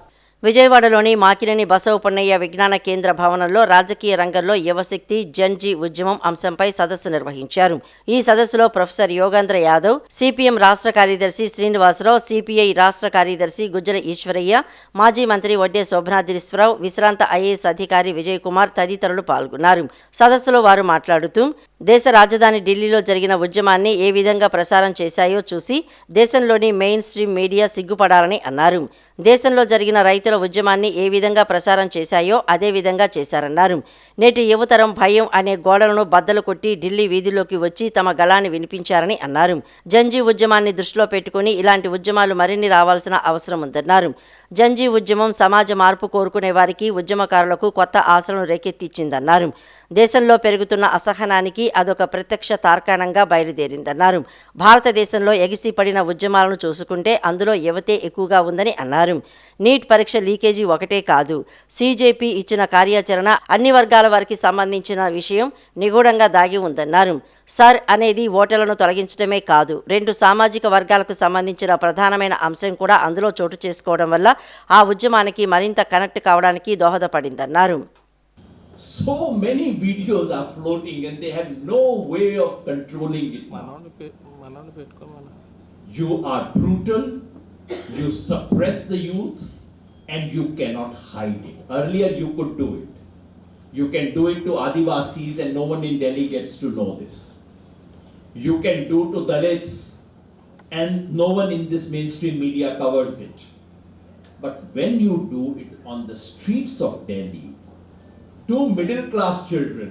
విజయవాడలోని మాకినేని బసవపున్నయ్య విజ్ఞాన కేంద్ర భవనంలో రాజకీయ రంగంలో యువశక్తి జన్జీ ఉద్యమం అంశంపై సదస్సు నిర్వహించారు. ఈ సదస్సులో ప్రొఫెసర్ యోగేంద్ర యాదవ్, సిపిఎం రాష్ట్ర కార్యదర్శి శ్రీనివాసరావు, సిపిఐ రాష్ట్ర కార్యదర్శి గుజ్జల ఈశ్వరయ్య, మాజీ మంత్రి వడ్డే శోభనాద్రీశ్వరరావు, విశ్రాంత ఐఏఎస్ అధికారి విజయ్ కుమార్ తదితరులు పాల్గొన్నారు. సదస్సులో వారు మాట్లాడుతూ దేశ రాజధాని ఢిల్లీలో జరిగిన ఉద్యమాన్ని ఏ విధంగా ప్రసారం చేశాయో చూసి దేశంలోని మెయిన్ స్ట్రీమ్ మీడియా సిగ్గుపడాలని అన్నారు. దేశంలో జరిగిన రైతుల ఉద్యమాన్ని ఏ విధంగా ప్రసారం చేశాయో అదే విధంగా చేశారన్నారు. నేటి యువతరం భయం అనే గోడలను బద్దలు కొట్టి ఢిల్లీ వీధుల్లోకి వచ్చి తమ గళాన్ని వినిపించారని అన్నారు. జంజీ ఉద్యమాన్ని దృష్టిలో పెట్టుకుని ఇలాంటి ఉద్యమాలు మరిన్ని రావాల్సిన అవసరం ఉందన్నారు. జంజీ ఉద్యమం సమాజ మార్పు కోరుకునే వారికి, ఉద్యమకారులకు కొత్త ఆశలను రేకెత్తిచ్చిందన్నారు. దేశంలో పెరుగుతున్న అసహనానికి అదొక ప్రత్యక్ష తార్కాణంగా బయలుదేరిందన్నారు. భారతదేశంలో ఎగిసిపడిన ఉద్యమాలను చూసుకుంటే అందులో యువతే ఎక్కువగా ఉందని అన్నారు. నీట్ పరీక్ష లీకేజీ ఒకటే కాదు, సీజేపీ ఇచ్చిన కార్యాచరణ అన్ని వర్గాల వారికి సంబంధించిన విషయం నిగూఢంగా దాగి ఉందన్నారు. సర్ అనేది ఓటర్లను తొలగించడమే కాదు, 2 సామాజిక వర్గాలకు సంబంధించిన ప్రధానమైన అంశం కూడా అందులో చోటు చేసుకోవడం వల్ల ఆ ఉద్యమానికి మరింత కనెక్ట్ కావడానికి దోహదపడిందన్నారు. So many videos are floating and they have no way of controlling it now. You are brutal, you suppress the youth and you cannot hide it. Earlier you could do it. You can do it to Adivasis and no one in Delhi gets to know this. You can do to Dalits and no one in this mainstream media covers it. But when you do it on the streets of Delhi, 2 middle class children,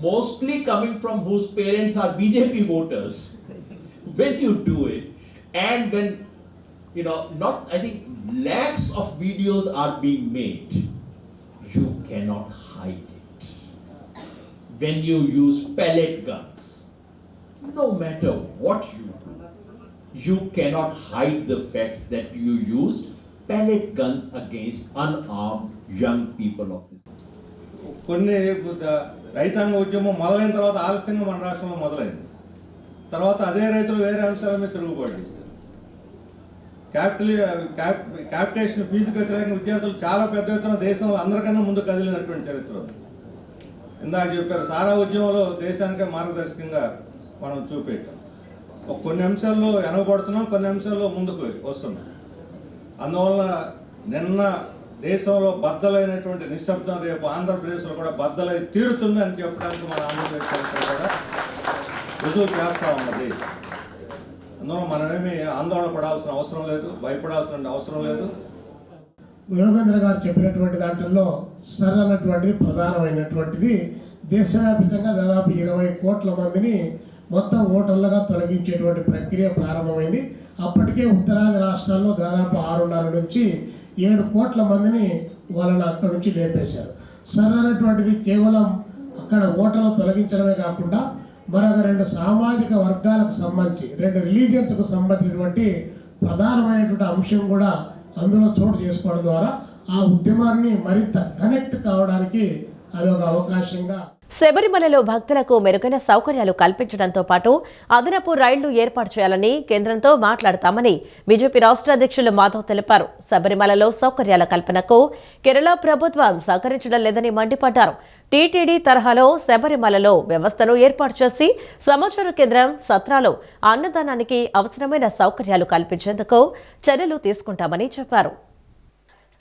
mostly coming from whose parents are BJP voters, when you do it, and when, I think lakhs of videos are being made, you cannot hide it. When you use pellet guns, no matter what you do, you cannot hide the fact that you used pellet guns against unarmed young people of this. కొన్ని రైతాంగ ఉద్యమం మొదలైన తర్వాత ఆలస్యంగా మన రాష్ట్రంలో మొదలైంది. తర్వాత అదే రైతులు వేరే అంశాల మీద తిరుగుబాటు చేశారు. క్యాపిటేషన్ ఫీజుకు వ్యతిరేకంగా విద్యార్థులు చాలా పెద్ద ఎత్తున దేశంలో అందరికన్నా ముందు కదిలినటువంటి చరిత్ర. ఇందాక చెప్పారు సారా ఉద్యమంలో దేశానికే మార్గదర్శకంగా మనం చూపెట్టాం. కొన్ని అంశాల్లో వెనకబడుతున్నాం, కొన్ని అంశాల్లో ముందుకు వస్తున్నాం. అందువల్ల నిన్న దేశంలో బద్దలైనటువంటి నిశ్శబ్దం రేపు ఆంధ్రప్రదేశ్లో కూడా బద్దలై తీరుతుంది అని చెప్పడానికి మన ఆంధ్రప్రదేశ్ ప్రభుత్వం కూడా రుజువు చేస్తూ ఉన్నది. అందువల్ల మనమేమి ఆందోళన పడాల్సిన అవసరం లేదు, భయపడాల్సిన అవసరం లేదు. యోగేంద్ర గారు చెప్పినటువంటి దాంట్లో సరైనటువంటిది ప్రధానమైనటువంటిది దేశవ్యాప్తంగా దాదాపు 20 కోట్ల మందిని మొత్తం ఓటర్లుగా తొలగించేటువంటి ప్రక్రియ ప్రారంభమైంది. అప్పటికే ఉత్తరాది రాష్ట్రాల్లో దాదాపు 6.5 నుంచి 7 కోట్ల మందిని వాళ్ళని అక్కడి నుంచి లేపేశారు. సరైనటువంటిది కేవలం అక్కడ ఓటర్లు తొలగించడమే కాకుండా మరొక 2 సామాజిక వర్గాలకు సంబంధించి 2 రిలీజియన్స్కు సంబంధించినటువంటి ప్రధానమైనటువంటి అంశం కూడా అందులో చోటు చేసుకోవడం ద్వారా ఆ ఉద్యమాన్ని మరింత కనెక్ట్ కావడానికి అదొక అవకాశంగా. శబరిమలలో భక్తులకు మెరుగైన సౌకర్యాలు కల్పించడంతో పాటు అదనపు రైళ్లు ఏర్పాటు చేయాలని కేంద్రంతో మాట్లాడతామని బీజేపీ రాష్ట్ర అధ్యక్షులు మాధవ్ తెలిపారు. శబరిమలలో సౌకర్యాల కల్పనకు కేరళ ప్రభుత్వం సహకరించడం లేదని మండిపడ్డారు. టీటీడీ తరహాలో శబరిమలలో వ్యవస్థను ఏర్పాటు చేసి సమాచార కేంద్రం, సత్రాలు, అన్నదానానికి అవసరమైన సౌకర్యాలు కల్పించేందుకు చర్యలు తీసుకుంటామని చెప్పారు.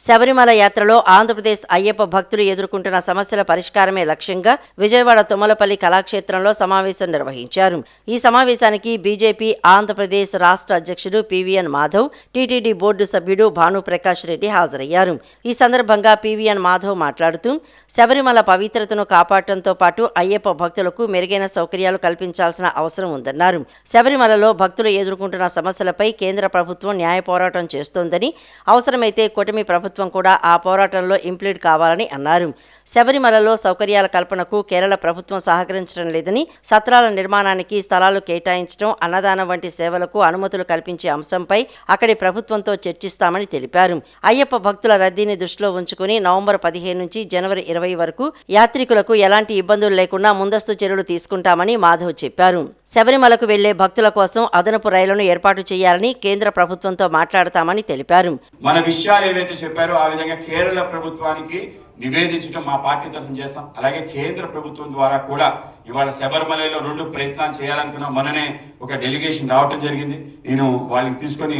శబరిమల యాత్రలో ఆంధ్రప్రదేశ్ అయ్యప్ప భక్తులు ఎదుర్కొంటున్న సమస్యల పరిష్కారమే లక్ష్యంగా విజయవాడ తుమ్మలపల్లి కళాక్షేత్రంలో సమావేశం నిర్వహించారు. ఈ సమావేశానికి బీజేపీ ఆంధ్రప్రదేశ్ రాష్ట్ర అధ్యక్షుడు పివిఎన్ మాధవ్, టీటీడీ బోర్డు సభ్యుడు భానుప్రకాష్ రెడ్డి హాజరయ్యారు. ఈ సందర్భంగా పివిఎన్ మాధవ్ మాట్లాడుతూ శబరిమల పవిత్రతను కాపాడటంతో పాటు అయ్యప్ప భక్తులకు మెరుగైన సౌకర్యాలు కల్పించాల్సిన అవసరం ఉందన్నారు. శబరిమలలో భక్తులు ఎదుర్కొంటున్న సమస్యలపై కేంద్ర ప్రభుత్వం న్యాయ పోరాటం చేస్తోందని, అవసరమైతే కూటమి ప్రభుత్వం కూడా ఆ పోరాటంలో ఇంప్లీడ్ కావాలని అన్నారు. శబరిమలలో సౌకర్యాల కల్పనకు కేరళ ప్రభుత్వం సహకరించడం లేదని, సత్రాల నిర్మాణానికి స్థలాలు కేటాయించడం, అన్నదానం వంటి సేవలకు అనుమతులు కల్పించే అంశంపై అక్కడి ప్రభుత్వంతో చర్చిస్తామని తెలిపారు. అయ్యప్ప భక్తుల రద్దీని దృష్టిలో ఉంచుకుని నవంబర్ 15 నుంచి జనవరి 20 వరకు యాత్రికులకు ఎలాంటి ఇబ్బందులు లేకుండా ముందస్తు చర్యలు తీసుకుంటామని మాధవ్ చెప్పారు. శబరిమలకు వెళ్లే భక్తుల కోసం అదనపు రైళ్లను ఏర్పాటు చేయాలని కేంద్ర ప్రభుత్వంతో మాట్లాడతామని తెలిపారు. మన విషయాలు ఏవైతే చెప్పారో ఆ విధంగా కేరళ ప్రభుత్వానికి నివేదించడం మా పార్టీ తరఫున చేస్తాం. అలాగే కేంద్ర ప్రభుత్వం ద్వారా కూడా ఇవాళ శబరిమలలో 2 ప్రయత్నాలు చేయాలనుకున్నాం. మననే ఒక డెలిగేషన్ రావటం జరిగింది. నేను వాళ్ళని తీసుకొని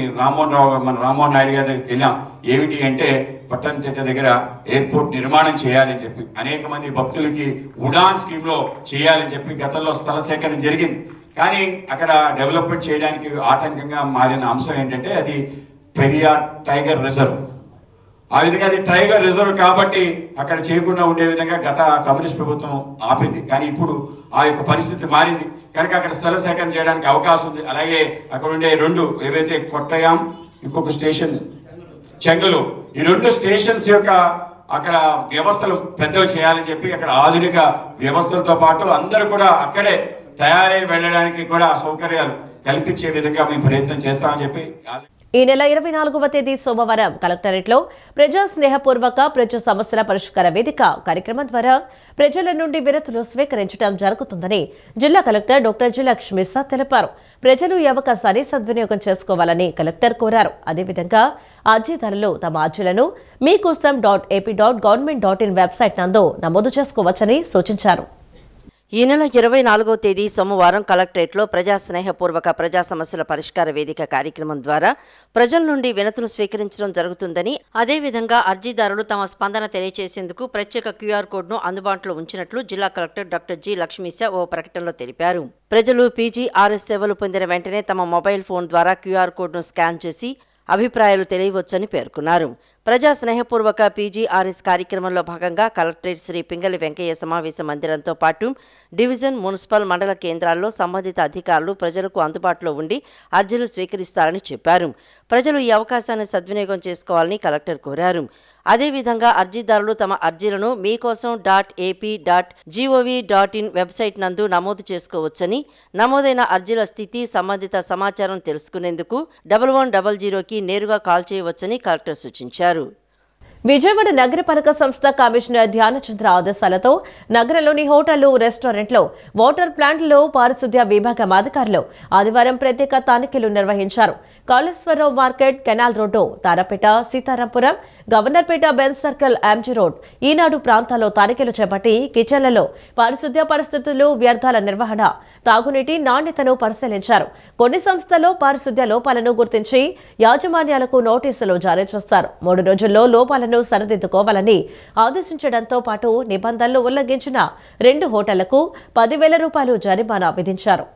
మన రామ్మోహన్ నాయుడు గారి దగ్గరికి వెళ్ళాం. ఏమిటి అంటే పట్టణతిట్ట దగ్గర ఎయిర్పోర్ట్ నిర్మాణం చేయాలని చెప్పి, అనేక మంది భక్తులకి ఉడాన్ స్కీమ్ లో చేయాలని చెప్పి గతంలో స్థల సేకరణ జరిగింది. కానీ అక్కడ డెవలప్మెంట్ చేయడానికి ఆటంకంగా మారిన అంశం ఏంటంటే అది పెరియార్ టైగర్ రిజర్వ్. ఆ విధంగా అది టైగర్ రిజర్వ్ కాబట్టి అక్కడ చేయకుండా ఉండే విధంగా గత కమ్యూనిస్ట్ ప్రభుత్వం ఆపింది. కానీ ఇప్పుడు ఆ యొక్క పరిస్థితి మారింది కనుక అక్కడ స్థల సేకరణ చేయడానికి అవకాశం ఉంది. అలాగే అక్కడ ఉండే 2 ఏవైతే కొట్టయాం, ఇంకొక స్టేషన్ చెంగలు, ఈ 2 స్టేషన్స్ యొక్క అక్కడ వ్యవస్థలు పెద్దవి చేయాలని చెప్పి అక్కడ ఆధునిక వ్యవస్థలతో పాటు అందరూ కూడా అక్కడే తయారై వెళ్ళడానికి కూడా సౌకర్యాలు కల్పించే విధంగా మేము ప్రయత్నం చేస్తామని చెప్పి. ఈ నెల 24వ తేదీ సోమవారం కలెక్టరేట్లో ప్రజా స్నేహపూర్వక ప్రజా సమస్యల పరిష్కార వేదిక కార్యక్రమం ద్వారా ప్రజల నుండి వినతులు స్వీకరించడం జరుగుతుందని జిల్లా కలెక్టర్ డాక్టర్ జి లక్ష్మీ తెలిపారు. ప్రజలు ఈ అవకాశాన్ని సద్వినియోగం చేసుకోవాలని కలెక్టర్ కోరారు. అదేవిధంగా అర్జీదారులు తమ అర్జీలను meekosam.ap.government.in వెబ్సైట్ నందు నమోదు చేసుకోవచ్చని సూచించారు. ఈ నెల 24వ తేదీ సోమవారం కలెక్టరేట్లో ప్రజా స్నేహపూర్వక ప్రజా సమస్యల పరిష్కార వేదిక కార్యక్రమం ద్వారా ప్రజల నుండి వినతులు స్వీకరించడం జరుగుతుందని, అదేవిధంగా అర్జీదారులు తమ స్పందన తెలియజేసేందుకు ప్రత్యేక క్యూఆర్ కోడ్ను అందుబాటులో ఉంచినట్లు జిల్లా కలెక్టర్ డాక్టర్ జి లక్ష్మీశ ఓ ప్రకటనలో తెలిపారు. ప్రజలు పీజీఆర్ఎస్ సేవలు పొందిన వెంటనే తమ మొబైల్ ఫోన్ ద్వారా క్యూఆర్ కోడ్ను స్కాన్ చేసి అభిప్రాయాలు తెలియవచ్చని పేర్కొన్నారు. ప్రజా స్నేహపూర్వక పీజీఆర్ఎస్ కార్యక్రమంలో భాగంగా కలెక్టరేట్ శ్రీ పింగళి వెంకయ్య సమావేశ మందిరంతో పాటు డివిజన్, మున్సిపల్, మండల కేంద్రాల్లో సంబంధిత అధికారులు ప్రజలకు అందుబాటులో ఉండి అర్జీలు స్వీకరిస్తారని చెప్పారు. ప్రజలు ఈ అవకాశాన్ని సద్వినియోగం చేసుకోవాలని కలెక్టర్ కోరారు. అదేవిధంగా అర్జీదారులు తమ అర్జీలను meekosam.ap.gov.in వెబ్సైట్ నందు నమోదు చేసుకోవచ్చని, నమోదైన అర్జీల స్థితి, సంబంధిత సమాచారం తెలుసుకునేందుకు 1100కి నేరుగా కాల్ చేయవచ్చని కలెక్టర్ సూచించారు. విజయవాడ నగరపాలక సంస్థ కమిషనర్ ధ్యానచంద్ర ఆదేశాలతో నగరంలోని హోటళ్లు, రెస్టారెంట్లు, వాటర్ ప్లాంట్లో పారిశుద్ధ్య విభాగం అధికారులు ఆదివారం ప్రత్యేక తనిఖీలు నిర్వహించారు. Kaleswara Rao market, canal road, Tarapeta, Sitarampuram, Governorpet Benz circle, MG road, Eenadu ప్రాంతాల్లో తనిఖీలు చేపట్టి కిచెన్లలో పారిశుద్ధ్య పరిస్థితులు, వ్యర్థాల నిర్వహణ, తాగునీటి నాణ్యతను పరిశీలించారు. కొన్ని సంస్థల్లో పారిశుద్ధ్య లోపాలను గుర్తించి యాజమాన్యాలకు నోటీసులు జారీ చేస్తారు. 3 రోజుల్లో లోపాలను సరిదిద్దుకోవాలని ఆదేశించడంతో పాటు నిబంధనలు ఉల్లంఘించిన 2 హోటళ్లకు 10,000 రూపాయలు జరిమానా విధించారు.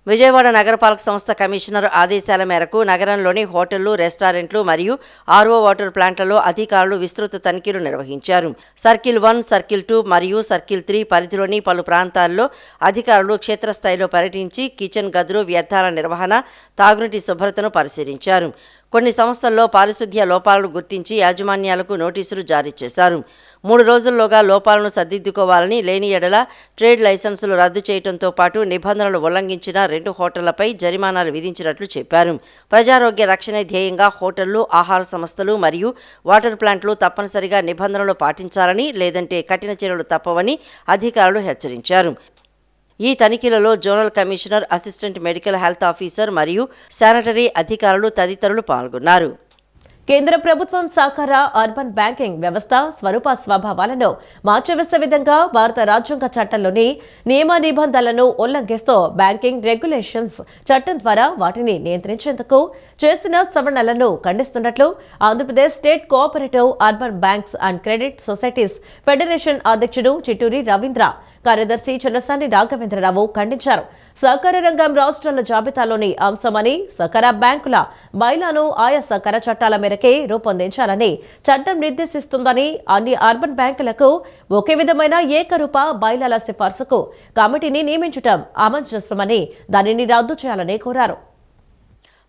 విజయవాడ నగరపాలక సంస్థ కమిషనర్ ఆదేశాల మేరకు నగరంలోని హోటళ్లు, రెస్టారెంట్లు మరియు ఆర్ఓ వాటర్ ప్లాంట్లలో అధికారులు విస్తృత తనిఖీలు నిర్వహించారు. సర్కిల్ 1, సర్కిల్ 2 మరియు సర్కిల్ 3 పరిధిలోని పలు ప్రాంతాల్లో అధికారులు క్షేత్రస్థాయిలో పర్యటించి కిచెన్ గదులు, వ్యర్థాల నిర్వహణ, తాగునీటి శుభ్రతను పరిశీలించారు. కొన్ని సంస్థల్లో పారిశుద్ధ్య లోపాలను గుర్తించి యాజమాన్యాలకు నోటీసులు జారీ చేశారు. 3 రోజుల్లోగా లోపాలను సర్దిద్దుకోవాలని, లేని ఎడల ట్రేడ్ లైసెన్సులు రద్దు చేయడంతో పాటు నిబంధనలు ఉల్లంఘించిన 2 హోటళ్లపై జరిమానాలు విధించినట్లు చెప్పారు. ప్రజారోగ్య రక్షణ ధ్యేయంగా హోటళ్లు, ఆహార సంస్థలు మరియు వాటర్ ప్లాంట్లు తప్పనిసరిగా నిబంధనలు పాటించాలని, లేదంటే కఠిన చర్యలు తప్పవని అధికారులు హెచ్చరించారు. ఈ తనిఖీలలో zonal commissioner, assistant medical health officer మరియు శానిటరీ అధికారులు తదితరులు పాల్గొన్నారు. కేంద్ర ప్రభుత్వం సహకార అర్బన్ బ్యాంకింగ్ వ్యవస్థ స్వరూప స్వభావాలను మార్చివేసే విధంగా భారత రాజ్యాంగ చట్టంలోని నియమ నిబంధనలను ఉల్లంఘిస్తూ బ్యాంకింగ్ రెగ్యులేషన్స్ చట్టం ద్వారా వాటిని నియంత్రించేందుకు చేసిన సవరణలను ఖండిస్తున్నట్లు Andhra Pradesh state cooperative urban banks and credit societies federation అధ్యక్షుడు చిట్టూరి రవీంద్ర, కార్యదర్శి చెన్నసాని రాఘవేంద్రరావు ఖండించారు. సహకార రంగం రాష్ట్రాల జాబితాలోని అంశమని, సహకార బ్యాంకుల బైలాను ఆయా సహకార చట్టాల మేరకే రూపొందించాలని చట్టం నిర్దేశిస్తుందని, అన్ని అర్బన్ బ్యాంకులకు ఒకే విధమైన ఏకరూప బైలాల సిఫార్సుకు కమిటీని నియమించడం అమంజసమని, దానిని రద్దు చేయాలని కోరారు.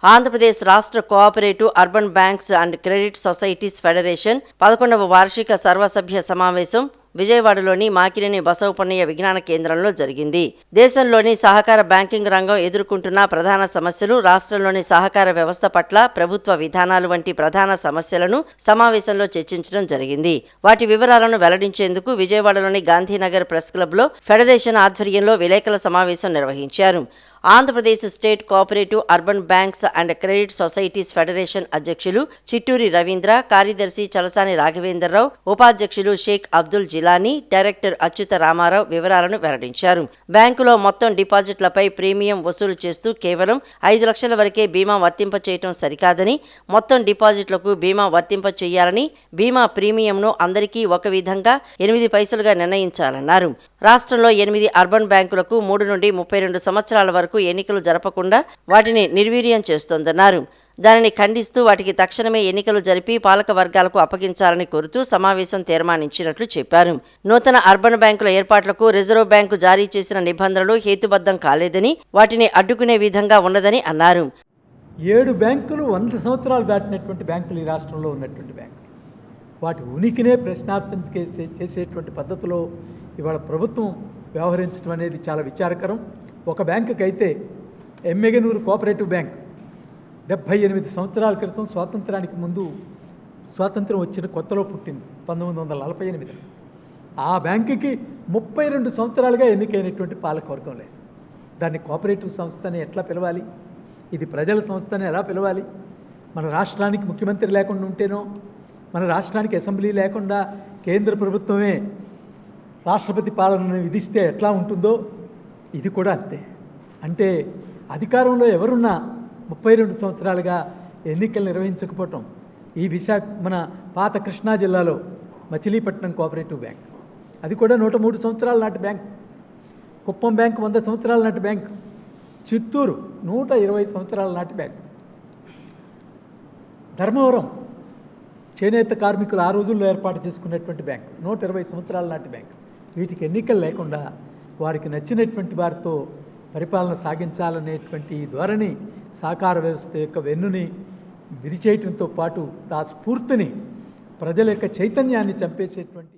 ఆంధ్రప్రదేశ్ రాష్ట్ర cooperative urban banks and credit societies federation 11వ వార్షిక సర్వసభ్య సమావేశం విజయవాడలోని మాకినేని బసవపున్నయ్య విజ్ఞాన కేంద్రంలో జరిగింది. దేశంలోని సహకార బ్యాంకింగ్ రంగం ఎదుర్కొంటున్న ప్రధాన సమస్యలు, రాష్ట్రంలోని సహకార వ్యవస్థ పట్ల ప్రభుత్వ విధానాలు వంటి ప్రధాన సమస్యలను సమావేశంలో చర్చించడం జరిగింది. వాటి వివరాలను వెల్లడించేందుకు విజయవాడలోని గాంధీనగర్ ప్రెస్ క్లబ్లో ఫెడరేషన్ ఆధ్వర్యంలో విలేకరుల సమావేశం నిర్వహించారు. Andhra Pradesh state cooperative urban banks and credit societies federation అధ్యక్షులు చిట్టూరి రవీంద్ర, కార్యదర్శి చలసాని రాఘవేంద్రరావు, ఉపాధ్యక్షులు షేక్ అబ్దుల్ జిలానీ, డైరెక్టర్ అచ్యుత రామారావు వివరాలను వెల్లడించారు. బ్యాంకులో మొత్తం డిపాజిట్లపై ప్రీమియం వసూలు చేస్తూ కేవలం 5 లక్షల వరకే బీమా వర్తింప చేయడం సరికాదని, మొత్తం డిపాజిట్లకు బీమా వర్తింప చేయాలని, బీమా ప్రీమియంను అందరికీ ఒక విధంగా 8 పైసలుగా నిర్ణయించాలన్నారు. రాష్ట్రంలో 8 అర్బన్ బ్యాంకులకు 3 నుండి 32 సంవత్సరాల వరకు ఎన్నికలు జరపకుండా వాటిని నిర్వీర్యం చేస్తోందన్నారు. దానిని ఖండిస్తూ వాటికి తక్షణమే ఎన్నికలు జరిపి పాలక వర్గాలకు అప్పగించాలని కోరుతూ సమావేశం తీర్మానించినట్లు చెప్పారు. నూతన అర్బన్ బ్యాంకుల ఏర్పాట్లకు రిజర్వ్ బ్యాంకు జారీ చేసిన నిబంధనలు హేతుబద్ధం కాలేదని, వాటిని అడ్డుకునే విధంగా ఉన్నదని అన్నారు. 7 బ్యాంకులు 100 సంవత్సరాలు దాటినటువంటి బ్యాంకులు ఈ రాష్ట్రంలో ఉన్నటువంటి బ్యాంకులు, వాటి ఉనికినే ప్రశ్నార్థం చేసేటువంటి పద్ధతిలో ఇవాళ ప్రభుత్వం వ్యవహరించడం అనేది చాలా విచారకరం. ఒక బ్యాంకుకి అయితే ఎమ్మెగనూరు కోఆపరేటివ్ బ్యాంక్ 78 సంవత్సరాల క్రితం స్వాతంత్రానికి ముందు, స్వాతంత్రం వచ్చిన కొత్తలో పుట్టింది 1948. ఆ బ్యాంకుకి 32 సంవత్సరాలుగా ఎన్నికైనటువంటి పాలకవర్గం లేదు. దాన్ని కోఆపరేటివ్ సంస్థని ఎట్లా పిలవాలి? ఇది ప్రజల సంస్థని ఎలా పిలవాలి? మన రాష్ట్రానికి ముఖ్యమంత్రి లేకుండా ఉంటేనో, మన రాష్ట్రానికి అసెంబ్లీ లేకుండా కేంద్ర ప్రభుత్వమే రాష్ట్రపతి పాలనను విధిస్తే ఎట్లా ఉంటుందో ఇది కూడా అంతే. అంటే అధికారంలో ఎవరున్నా 32 సంవత్సరాలుగా ఎన్నికలు నిర్వహించకపోవటం. ఈ మన పాత కృష్ణా జిల్లాలో మచిలీపట్నం కోఆపరేటివ్ బ్యాంక్, అది కూడా 103 సంవత్సరాల నాటి బ్యాంక్. కుప్పం బ్యాంక్ 100 సంవత్సరాల నాటి బ్యాంక్. చిత్తూరు 120 సంవత్సరాల నాటి బ్యాంక్. ధర్మవరం చేనేత కార్మికులు ఆ రోజుల్లో ఏర్పాటు చేసుకున్నటువంటి బ్యాంక్ 120 సంవత్సరాల నాటి బ్యాంక్. వీటికి ఎన్నికలు లేకుండా వారికి నచ్చినటువంటి వారితో పరిపాలన సాగించాలనేటువంటి ధోరణి సహకార వ్యవస్థ యొక్క వెన్నుని విరిచేయటంతో పాటు ఆ స్ఫూర్తిని, ప్రజల యొక్క చైతన్యాన్ని చంపేసేటువంటి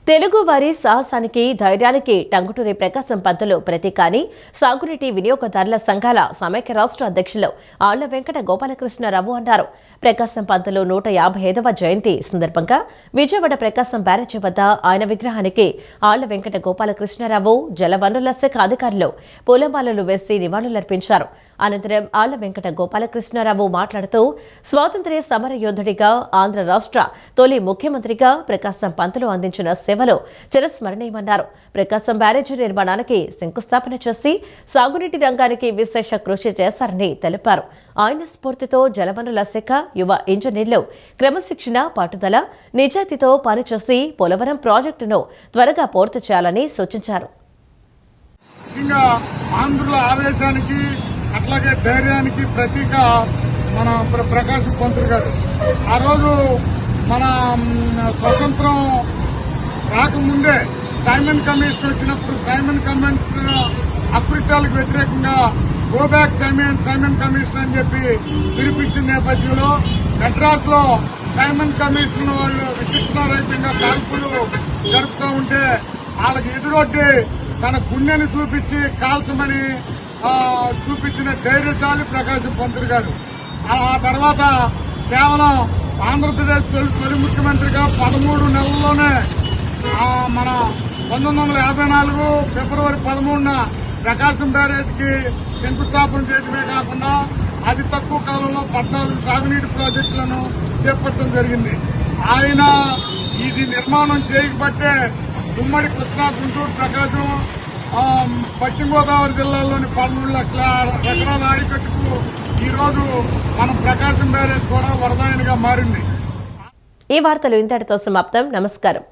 తెలుగువారి సాహసానికి, ధైర్యానికి టంగుటూరి ప్రకాశం పంతులు ప్రతీక అని సాగునీటి వినియోగదారుల సంఘాల సమైక్య రాష్ట్ర అధ్యక్షులు ఆళ్ల వెంకట గోపాలకృష్ణారావు అన్నారు. ప్రకాశం పంతులు 155వ జయంతి సందర్భంగా విజయవాడ ప్రకాశం బ్యారేజీ వద్ద ఆయన విగ్రహానికి ఆళ్ల వెంకట గోపాలకృష్ణారావు, జలవనరుల శాఖ అధికారులు పూలమాలలు వేసి నివాళులర్పించారు. అనంతరం ఆళ్ల వెంకట గోపాలకృష్ణారావు మాట్లాడుతూ స్వాతంత్ర్య సమర యోధుడిగా ఆంధ్ర రాష్ట్ర తొలి ముఖ్యమంత్రిగా ప్రకాశం పంతులు అందించిన సేవలు చిరస్మరణీయమన్నారు. ప్రకాశం బ్యారేజీ నిర్మాణానికి శంకుస్థాపన చేసి సాగునీటి రంగానికి విశేష కృషి చేశారని తెలిపారు. ఆయన స్ఫూర్తితో జలవనరుల శాఖ యువ ఇంజనీర్లు క్రమశిక్షణ, పట్టుదల, నిజాయితీతో పనిచేసి పోలవరం ప్రాజెక్టును త్వరగా పూర్తి చేయాలని సూచించారు. ముఖ్యంగా ఆంధ్రుల ఆవేశానికి అట్లాగే ధైర్యానికి ప్రతీక మన ప్రకాశం పంతులు గారు. ఆ రోజు మన స్వతంత్రం రాకముందే సైమన్ కమిషన్ వచ్చినప్పుడు సైమన్ కమిషన్ అకృత్యాలకు వ్యతిరేకంగా గో బ్యాక్ సైమన్ కమిషన్ అని చెప్పి పిలిపించిన నేపథ్యంలో మెడ్రాస్ లో సైమన్ కమిషన్ వాళ్ళు విచక్షణారహితంగా కాల్పులు జరుపుతూ ఉంటే వాళ్ళకి ఎదురొడ్డి తన గుండెని చూపించి కాల్చమని చూపించిన ధైర్యశాలి ప్రకాశం పంతులు గారు. ఆ తర్వాత కేవలం ఆంధ్రప్రదేశ్ తొలి ముఖ్యమంత్రిగా 13 నెలల్లోనే మన 1954 ఫిబ్రవరి 13న ప్రకాశం బ్యారేజ్కి శంకుస్థాపన చేయడమే కాకుండా అతి తక్కువ కాలంలో 14 సాగునీటి ప్రాజెక్టులను చేపట్టడం జరిగింది. ఆయన ఇది నిర్మాణం చేయబట్టే ఉమ్మడి కృష్ణా, గుంటూరు, ప్రకాశం, పశ్చిమ గోదావరి జిల్లాల్లోని 13 లక్షల ఎకరాల ఆయకట్టుకు ఈరోజు మనం ప్రకాశం బ్యారేజ్ కూడా వరదాయనిగా మారింది. ఈ వార్తలు ఇంతటితో సమాప్తం. నమస్కారం.